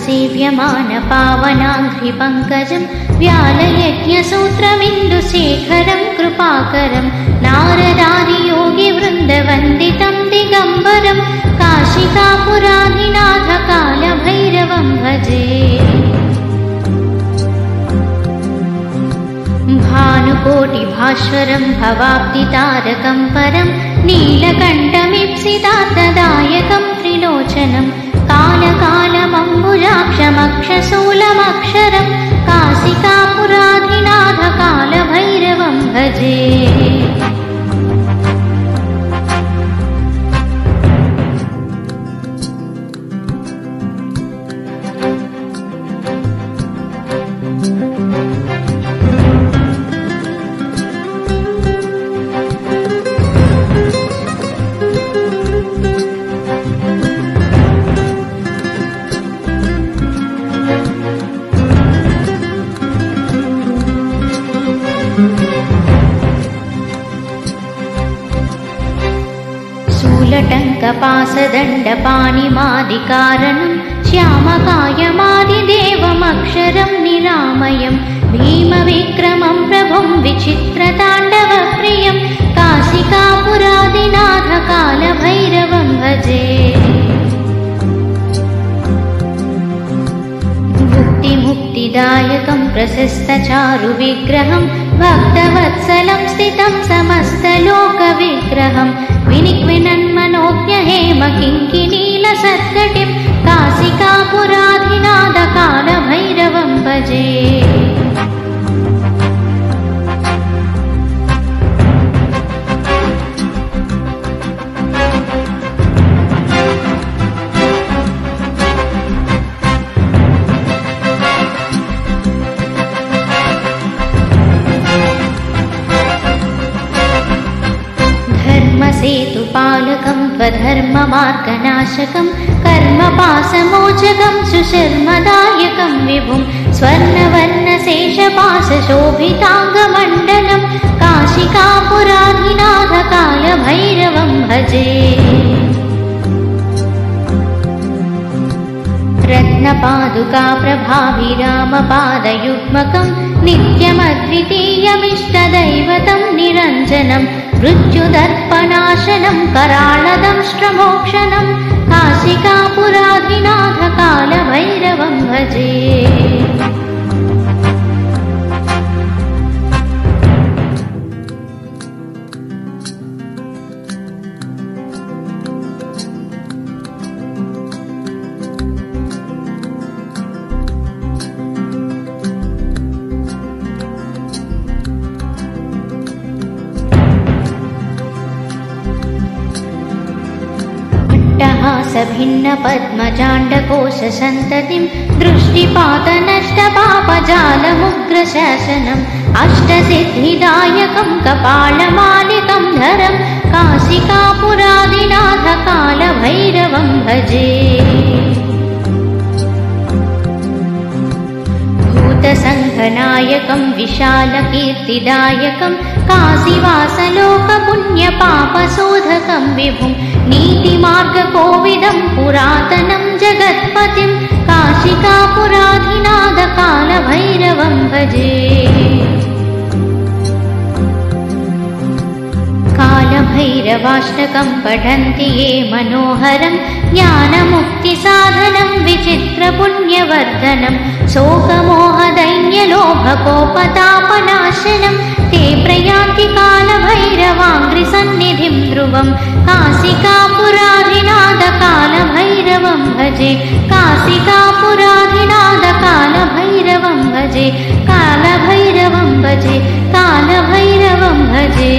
सेव्यमान पावनाङ्घ्रिपङ्कजं व्यालयज्ञसूत्रमिन्दुशेखरं कृपाकरं नारदादियोगिवृन्दवन्दितं दिगम्बरं काशिकापुराधिनाथकालभैरवं भजे। भानुकोटिभास्वरं भवाब्दितारकं परं नीलकण्ठमीप्सितार्थदायकं त्रिलोचनं कालकालमम्बुजाक्षमक्षशूलमक्षरं काशिकापुराधिनाथकालभैरवं भजे। शूलटङ्कपासदण्डपाणिमादिकारणं श्यामकायमादिदेवमक्षरं निरामयं भीमविक्रमं प्रभुं विचित्रताण्डवप्रियं काशिकापुराधिनाथकालभैरवं भजे। मुक्तिदायकं प्रशस्तचारुविग्रहं भक्तवत्सलं स्थितं समस्तलोकविग्रहं विनिक्विनन्मनोज्ञहेमकिङ्किनीलसत्कटिं काशिकापुराधिनाथकालभैरवं भजे। सेतुपालकं त्वधर्ममार्गनाशकं कर्मपाशमोचकं सुशर्मदायकं विभुं स्वर्णवर्णशेषपाशशोभिताङ्गमण्डलं काशिकापुराधिनाथकालभैरवं भजे। रत्नपादुकाप्रभाभिरामपादयुग्मकं नित्यमद्वितीयमिष्टदैवतं निरञ्जनं मृत्युदर्पणाशनं कराळदंष्ट्रमोक्षणं काशिकापुराधिनाथकालभैरवं भजे। भिन्नपद्मजाण्डकोशसन्ततिं दृष्टिपातनष्टपापजालमुग्रशासनम् अष्टसिद्धिदायकं कपालमालिकं धरं काशिकापुराधिनाथकालभैरवं भजे। भूतसङ्घनायकं विशालकीर्तिदायकं काशीवासलोकपुण्यपापशोधकं विभुं नीतिमार्गकोविदं पुरातनं जगत्पतिं काशिकापुराधिनाथकालभैरवं भजे। कालभैरवाष्टकं पठन्ति ये मनोहरं ज्ञानमुक्तिसाधनं विचित्रपुण्यवर्धनं शोकमोहदैन्यलोभकोपतापनाशनं ते प्रयान्ति कालभैरवाङ्घ्रिसन्निधिं ध्रुवं काशिकापुराधिनाथकालभैरवं भजे। भजे काशिकापुराधिनाद कालभैरवं भजे कालभैरवं भजे कालभैरवं भजे